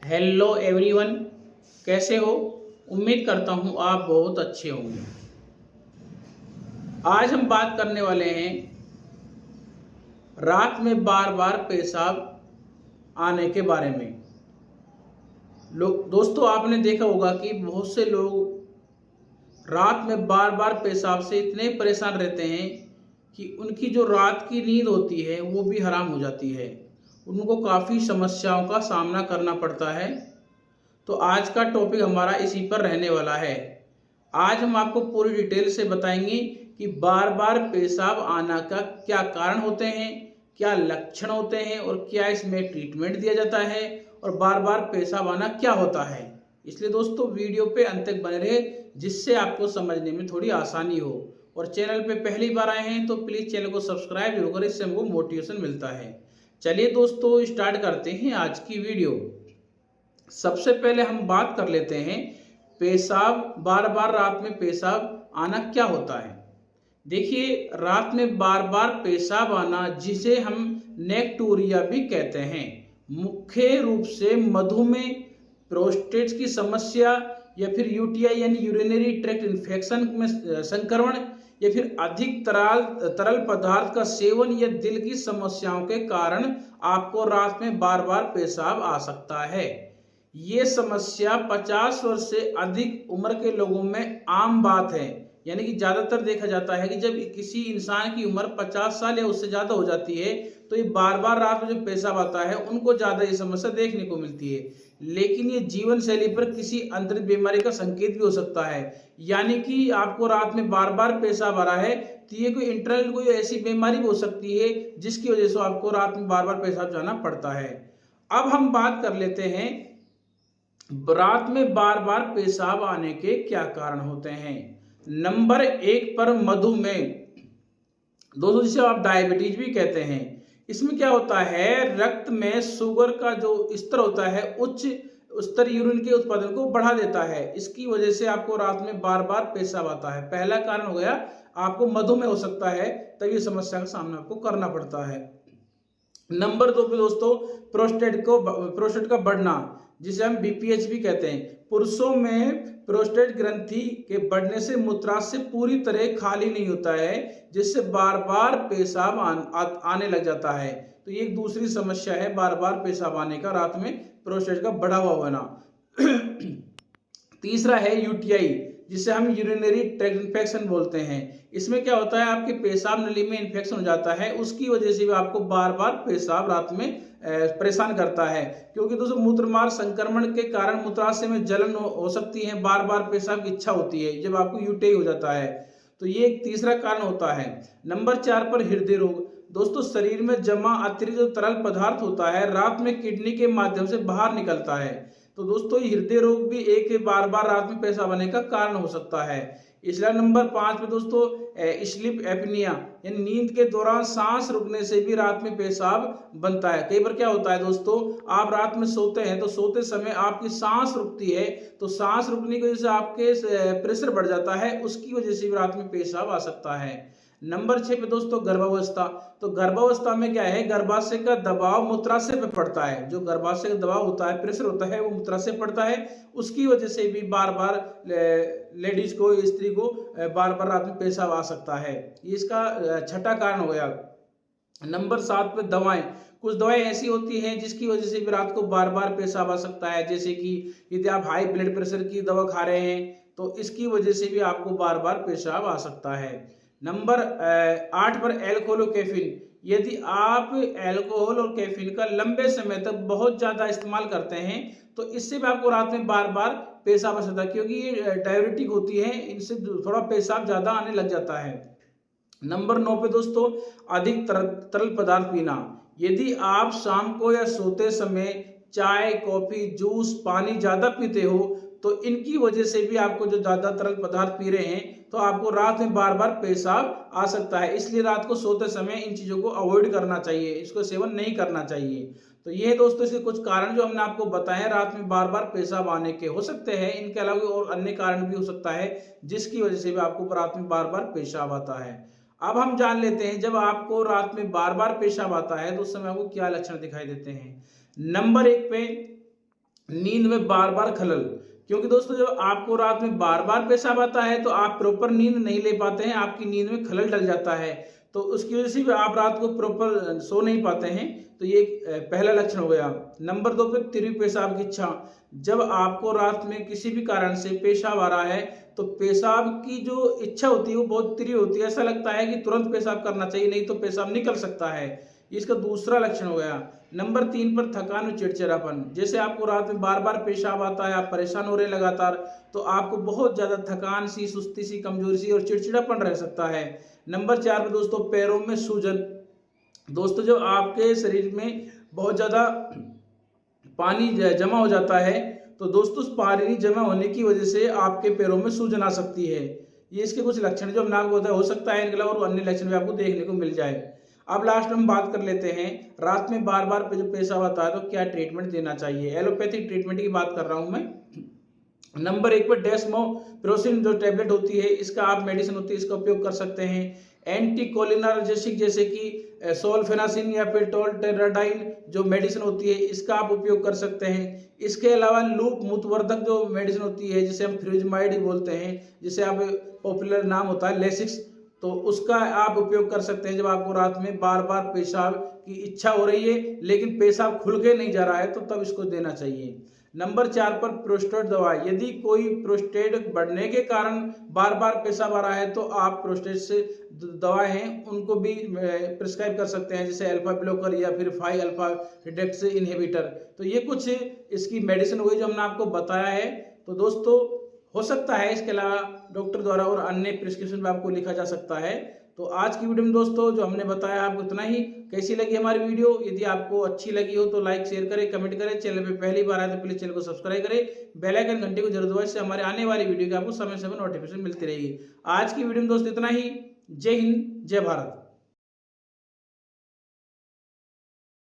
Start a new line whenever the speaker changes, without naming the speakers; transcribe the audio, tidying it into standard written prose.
Hello everyone, कैसे हो। उम्मीद करता हूँ आप बहुत अच्छे होंगे। आज हम बात करने वाले हैं रात में बार बार पेशाब आने के बारे में। दोस्तों, आपने देखा होगा कि बहुत से लोग रात में बार बार पेशाब से इतने परेशान रहते हैं कि उनकी जो रात की नींद होती है वो भी हराम हो जाती है। उनको काफ़ी समस्याओं का सामना करना पड़ता है। तो आज का टॉपिक हमारा इसी पर रहने वाला है। आज हम आपको पूरी डिटेल से बताएंगे कि बार बार पेशाब आना का क्या कारण होते हैं, क्या लक्षण होते हैं और क्या इसमें ट्रीटमेंट दिया जाता है और बार बार पेशाब आना क्या होता है। इसलिए दोस्तों, वीडियो पे अंत तक बने रहे, जिससे आपको समझने में थोड़ी आसानी हो। और चैनल पे पहली बार आए हैं तो प्लीज़ चैनल को सब्सक्राइब जरूर करें, इससे हमको मोटिवेशन मिलता है। चलिए दोस्तों, स्टार्ट करते हैं आज की वीडियो। सबसे पहले हम बात कर लेते हैं पेशाब, बार बार रात में पेशाब आना क्या होता है। देखिए, रात में बार बार पेशाब आना, जिसे हम नेक्टूरिया भी कहते हैं, मुख्य रूप से मधुमेह, प्रोस्टेट की समस्या या फिर यूटीआई यानी यूरिनरी ट्रैक्ट इन्फेक्शन में संक्रमण या फिर अधिक तरल पदार्थ का सेवन या दिल की समस्याओं के कारण आपको रात में बार बार पेशाब आ सकता है। ये समस्या 50 वर्ष से अधिक उम्र के लोगों में आम बात है। यानी कि ज्यादातर देखा जाता है कि जब किसी इंसान की उम्र 50 साल या उससे ज्यादा हो जाती है तो ये बार बार रात में जो पेशाब आता है उनको ज्यादा ये समस्या देखने को मिलती है। लेकिन ये जीवन शैली पर किसी अंतरित बीमारी का संकेत भी हो सकता है। यानी कि आपको रात में बार बार पेशाब आ रहा है तो ये कोई इंटरनल कोई ऐसी बीमारी भी हो सकती है जिसकी वजह से आपको रात में बार बार पेशाब जाना पड़ता है। अब हम बात कर लेते हैं रात में बार बार पेशाब आने के क्या कारण होते हैं। नंबर 1 पर मधुमेह, दोस्तों जिसे आप डायबिटीज भी कहते हैं। इसमें क्या होता है, रक्त में शुगर का जो स्तर होता है उच्च स्तर यूरिन के उत्पादन को बढ़ा देता है। इसकी वजह से आपको रात में बार बार पेशाब आता है। पहला कारण हो गया, आपको मधुमेह हो सकता है, तब ये समस्या का सामना आपको करना पड़ता है। नंबर 2 पे दोस्तों, प्रोस्टेट का बढ़ना, जिसे हम बीपीएच भी कहते हैं। पुरुषों में प्रोस्टेट ग्रंथि के बढ़ने से मूत्राशय पूरी तरह खाली नहीं होता है, जिससे बार बार पेशाब आने लग जाता है। तो ये एक दूसरी समस्या है बार बार पेशाब आने का, रात में प्रोस्टेट का बढ़ा हुआ होना। तीसरा है यूटीआई, जिसे हम यूरिनरी ट्रैक्ट इन्फेक्शन बोलते हैं। इसमें क्या होता है, आपके पेशाब नली में इन्फेक्शन हो जाता है, उसकी वजह से भी आपको बार बार पेशाब रात में परेशान करता है। क्योंकि दोस्तों, मूत्रमार्ग संक्रमण के कारण मूत्राशय में जलन हो सकती है, बार बार पेशाब की इच्छा होती है जब आपको यूटीआई हो जाता है। तो ये एक तीसरा कारण होता है। नंबर 4 पर हृदय रोग, दोस्तों शरीर में जमा अतिरिक्त जो तरल पदार्थ होता है रात में किडनी के माध्यम से बाहर निकलता है। तो दोस्तों, हृदय रोग भी एक बार बार रात में पेशाब आने का कारण हो सकता है। इसलिए नंबर 5 पे दोस्तों, स्लीप एपनिया यानी नींद के दौरान सांस रुकने से भी रात में पेशाब बनता है। कई बार क्या होता है दोस्तों, आप रात में सोते हैं तो सोते समय आपकी सांस रुकती है, तो सांस रुकने की वजह से आपके प्रेशर बढ़ जाता है, उसकी वजह से भी रात में पेशाब आ सकता है। नंबर 6 पे दोस्तों, गर्भावस्था। तो गर्भावस्था में क्या है, गर्भाशय का दबाव मूत्राशय पे पड़ता है। जो गर्भाशय का दबाव होता है, प्रेशर होता है, वो मूत्राशय पड़ता है, उसकी वजह से भी बार बार लेडीज को, स्त्री को बार बार रात में पेशाब आ सकता है। ये इसका छठा कारण हो गया। नंबर 7 पे दवाएं, कुछ दवाएं ऐसी होती हैं जिसकी वजह से भी रात को बार बार पेशाब आ सकता है। जैसे कि यदि आप हाई ब्लड प्रेशर की दवा खा रहे हैं तो इसकी वजह से भी आपको बार बार पेशाब आ सकता है। नंबर 8 पर एल्कोहल और कैफीन, यदि आप एल्कोहल और कैफीन का लंबे समय तक बहुत ज्यादा इस्तेमाल करते हैं तो इससे भी आपको रात में बार बार पेशाब आ सकता है, क्योंकि ये डाययूरेटिक होती है, इनसे थोड़ा पेशाब ज्यादा आने लग जाता है। नंबर 9 पे दोस्तों, अधिक तरल पदार्थ पीना, यदि आप शाम को या सोते समय चाय, कॉफी, जूस, पानी ज्यादा पीते हो तो इनकी वजह से भी आपको, जो ज्यादा तरल पदार्थ पी रहे हैं, तो आपको रात में बार बार पेशाब आ सकता है। इसलिए रात को सोते समय इन चीजों को अवॉइड करना चाहिए, इसको सेवन नहीं करना चाहिए। तो ये दोस्तों इसके कुछ कारण जो हमने आपको बताए, रात में बार बार पेशाब आने के हो सकते हैं। इनके अलावा और अन्य कारण भी हो सकता है जिसकी वजह से भी आपको रात में बार बार पेशाब आता है। अब हम जान लेते हैं, जब आपको रात में बार बार पेशाब आता है तो उस समय आपको क्या लक्षण दिखाई देते हैं। नंबर 1 पे नींद में बार बार खलल, क्योंकि दोस्तों जब आपको रात में बार बार पेशाब आता है तो आप प्रॉपर नींद नहीं ले पाते हैं, आपकी नींद में खलल डल जाता है, तो उसकी वजह से भी आप रात को प्रॉपर सो नहीं पाते हैं। तो ये पहला लक्षण हो गया। नंबर 2 पे तीव्र पेशाब की इच्छा। जब आपको रात में किसी भी कारण से पेशाब आ रहा है तो पेशाब की जो इच्छा होती है वो बहुत तीव्र होती है, ऐसा लगता है कि तुरंत पेशाब करना चाहिए, नहीं तो पेशाब निकल सकता है। इसका दूसरा लक्षण हो गया। नंबर 3 पर थकान और चिड़चिड़ापन। जैसे आपको रात में बार बार पेशाब आता है, आप परेशान हो रहे हैं लगातार, तो आपको बहुत ज्यादा थकान सी, सुस्ती सी, कमजोरी सी और चिड़चिड़ापन रह सकता है। नंबर 4 पर दोस्तों पैरों में सूजन। दोस्तों जब आपके शरीर में बहुत ज्यादा पानी जमा हो जाता है तो दोस्तों उस पानी जमा होने की वजह से आपके पैरों में सूजन आ सकती है। ये इसके कुछ लक्षण जो हमने आपको बताया, हो सकता है इनके अलावा और अन्य लक्षण भी आपको देखने को मिल जाए। अब लास्ट में हम बात कर लेते हैं, रात में बार बार जो पेशाब आता है तो क्या ट्रीटमेंट देना चाहिए। एलोपैथिक ट्रीटमेंट की बात कर रहा हूं मैं। नंबर 1 पर डेस्मोप्रोसिन जो टेबलेट होती है, इसका आप मेडिसिन होती है, इसका उपयोग कर सकते हैं। एंटीकोलिनर्जिक जैसे कि सोल्फेनासिन या फिर टोल्टेराडाइन जो मेडिसिन होती है, इसका आप उपयोग कर सकते हैं। इसके अलावा लूप मूत्रवर्धक जो मेडिसिन होती है, जिसे हम फ्यूरिजमाइड बोलते हैं, जिसे आप पॉपुलर नाम होता है लेसिक्स, तो उसका आप उपयोग कर सकते हैं जब आपको रात में बार बार पेशाब की इच्छा हो रही है लेकिन पेशाब खुल के नहीं जा रहा है, तो तब इसको देना चाहिए। नंबर 4 पर प्रोस्टेट दवा। यदि कोई प्रोस्टेट बढ़ने के कारण बार बार पेशाब आ रहा है तो आप प्रोस्टेट से दवाएं हैं उनको भी प्रिस्क्राइब कर सकते हैं, जैसे अल्फा ब्लॉकर या फिर 5 अल्फा रिडक्स इनहिबिटर। तो ये कुछ इसकी मेडिसिन हो गई जो हमने आपको बताया है। तो दोस्तों हो सकता है इसके अलावा डॉक्टर द्वारा और अन्य प्रिस्क्रिप्शन में आपको लिखा जा सकता है। तो आज की वीडियो में दोस्तों जो हमने बताया आपको इतना ही। कैसी लगी हमारी वीडियो? यदि आपको अच्छी लगी हो तो लाइक शेयर करें, कमेंट करें। चैनल पे पहली बार आए तो प्लीज चैनल को सब्सक्राइब करें, बेल आइकन घंटे को जरूर दबाएं, इससे हमारे आने वाली वीडियो की आपको समय समय नोटिफिकेशन मिलती रहेगी। आज की वीडियो में दोस्तों इतना ही। जय हिंद, जय भारत।